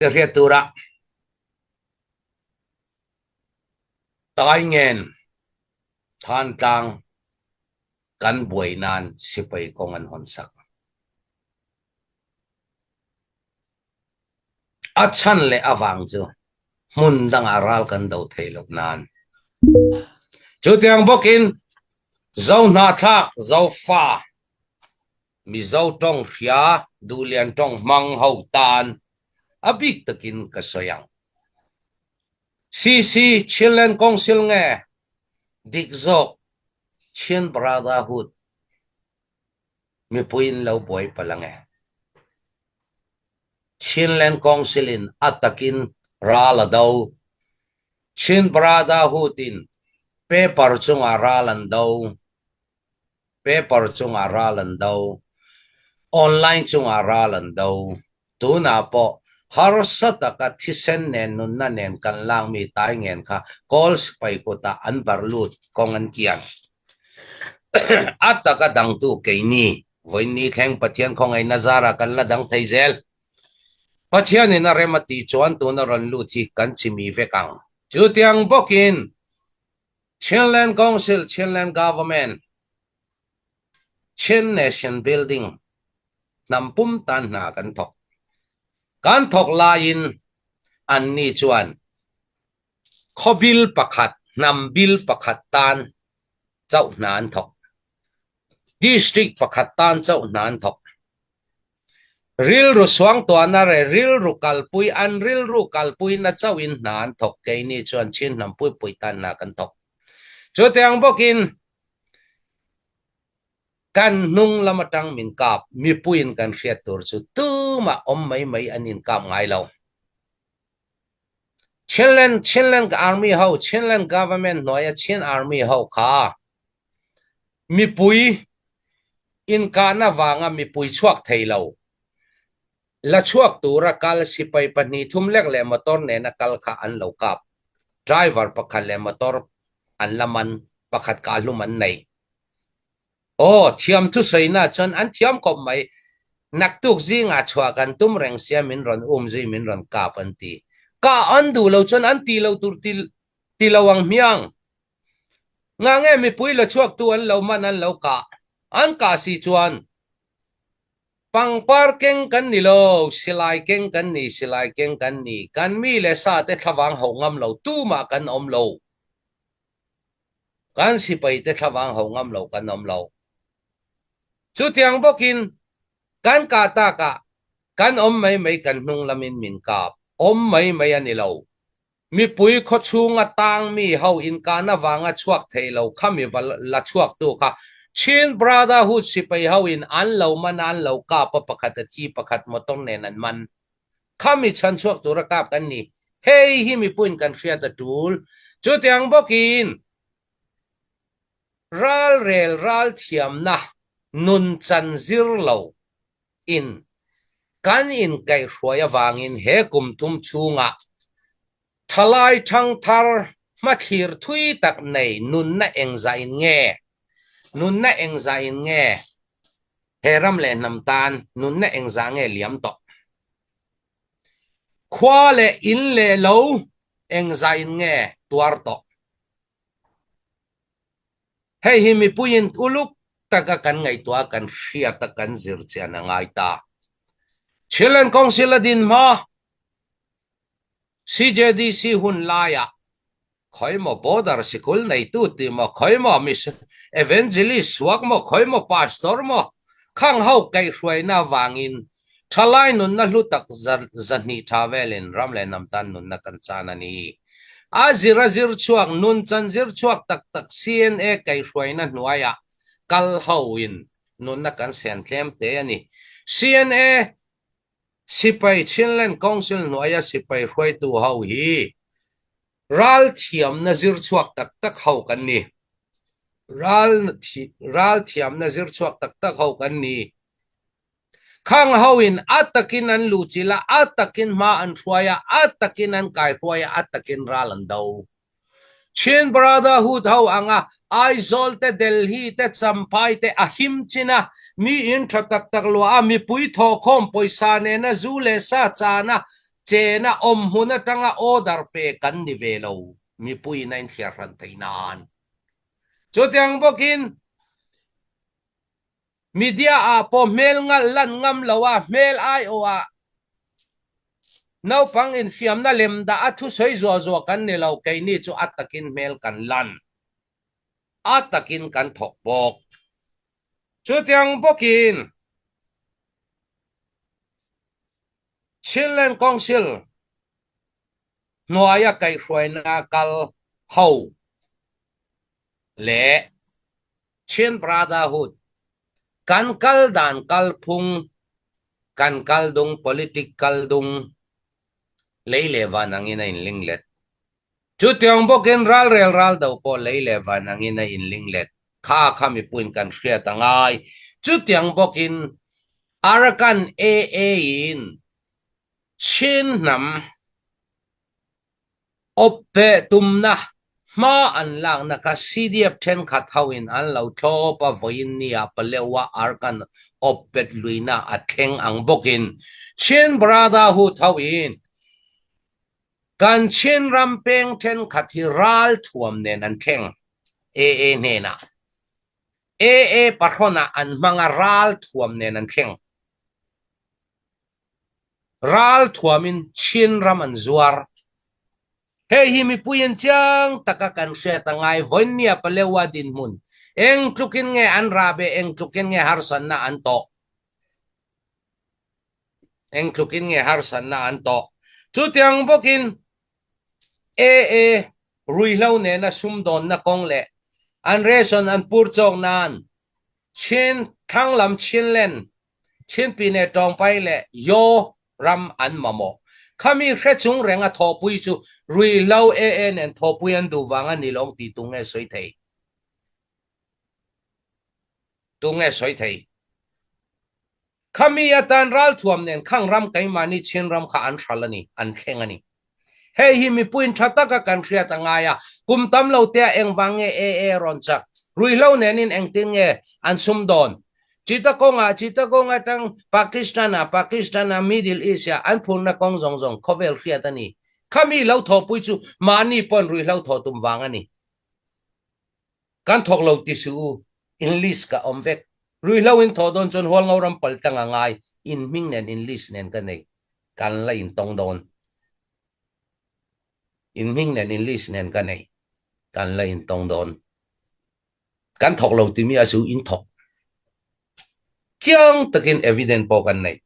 Criatura tai ngen than tang kan buai nan sipai kong an hon sak achan le awang chu mun dang aral kan do thailok nan chu tiang bokin zo na thak zo fa mi zo tong hria du lian tong mang ho tan abik takin kasoyang si chilen kong sil nge dik zok chen brotherhood mi puin lo boy palange chilen kong silin atakin rala do chen brotherhood in paper chung aralan do paper chung aralan do online chung aralan do tu na po har sata ka thisen nen nun na nen kan lang mi tai ngen kha calls pai ko ta an barlut kong an kian atta ka dang tu ke ni voi ni theng pathian khong ai nazara kan la dang theizel pathian in remati chuan tu na ron lu thi kan chimi ve kang chu tiang bokin Chinland Council, Chinland Government, Chin Nation Building, nampum tan na kan thok lain an ni chuan khobil pakhat nam bil pakhat tan chau nan thok district pakhat tan chau nan thok ril ru swang to na re ril ru kalpui an ril ru kalpui na chawin nan thok ke ni chuan chin nam pui pui tan na kan thok chu tiang bokin kan nung lamatang min kap mi puin kan hriat tur chu tu ma om mai anin kap ngai lo Chinland army ho Chinland government noya Chin army ho kha mi pui in kana wanga mi pui chuak theilo la chuak tura kal sipai pani thum lek le motor ne na kal kha an lo kap driver pakhat le motor an laman pakhat ka luman nei oh thiam tu soina chon an thiam kop mai nak tuk zinga chwa kan tum reng sia min ron zi min ron kap an ti ka an du lo chon an ti lo tur ti lawang miang nga nge mi pui lo chuak tu an lo man an lo ka an ka si chuan pang parking kan ni lo silai keng kan ni kan mi le sa te thawang ho ngam lo tu ma kan om lo kan si pai te thawang ho ngam lo kan om lo chu tiang bokin kan ka ta ka kan om mai kan hnung lamin min kap om mai ani lo mi pui kho chunga tang mi ho in kana wanga chuak theilo khami wal la chuak tu kha Chin brotherhood sipai ho in an lo man an lo ka pa pakhat chi pakhat motong nen an man khami chan chuak tu ra kap kan ni hey hi mi puin kan khria ta tul chu tiang bokin ral thiam na nun chan zir lo in kan in kai hruaya wangin he kum thum chunga thalai thang thar ma thir thui tak nei nun na engza in nge heram le nam tan nun na engza nge liam to khwa le in le lo engza in nge tuar to hey hi mi puin uluk taka kan ngai tua kan hria ta kan zir chian ngai ta chilen kong siladin ma CJDC hun laya khoi mo bodar sikul nei tu ti mo khoi mo mis evangelist wak mo khoi mo pastor mo khang hau kai hruai na wangin thalai nun na hlutak zani thavelin ramle namtan nun na kan chana ni azira zir chuak nun chan zir chuak tak CNA kai hruai na hnuaya kal hauin nun na kan sen tlem te ani CNA sipai Chinland Council hnuaya sipai hruai tu hau hi ral thiam na zir chuak tak hau kan ni ral thiam na zir chuak tak hau kan ni khang hauin atakin an luchila atakin ma an hruaya atakin an kai hruaya atakin ralan do Chin brotherhood hau anga Aizol te Delhi te Champai te ahim china mi in tak lo a mi pui tho khom poisa ne na zule sa chana chế na huna tanga order pe kan ni ve lo mi pui na in thiar ran thei nan chu tiang bokin media a po mel ngal lan ngam lawa mel ai o a nau pang in fiam na lem da athu soi zo zo kan ne lo ke ni chu atakin mel kan lan atakin kan thok bok chu tiang bokin Chilean Council noaya kai hruaina kal ho le Chin Brotherhood kan kal dan kal phung kan kal dung political dung leile van angina in linglet chu tiang bokin ral do po leile van angina in linglet kha khami puin kan hria tangai chu tiang bokin arakan a in chin nam oppe tumna ma an lang na ka CDF 10 khat hawin an lo thopa voin nia palewa arkan oppet luina atheng ang bokin chin Brotherhood hawin kan chin rampeng 10 khathi ral thuam nen an theng a nena a parhona an manga ral thuam nen an theng ral thuamin chin ram an zuar he hi mi puyen chang taka kan hria tangai voin nia palewa din mun eng tlukin nge an rabe eng tlukin nge harsan na an to eng tlukin nge harsan na an to chu tiang bokin e rui lau ne na sum don na kong le an reson an pur chok nan chin thang lam chin len chin pi ne tong pai le yo ram an mamo khami hre chung renga tho pui chu rui lau en tho pui an du wanga ni long ti tung nge soi thei tung nge soi thei khami atan ral thuam nen khang ram kai mani chin ram kha an thalani an thengani hey hi mi puin thata ka kan khria tangaya kum tam lo te eng wange ron chak rui lo nenin eng tin nge an sum don chita konga tang Pakistan Middle East ya an phun na kong zong khovel khria tani khami lo tho pui chu mani pon rui lo tho tum wangani kan thok lo ti su in list ka omvek rui lo in tho don chon hol ngoram pal tanga ngai in ming nen in list nen ka nei kan la in tong don in ming nen in list nen ka nei kan la in tong don kan thok lo ti mi asu in thok chiang takin evident po kan nei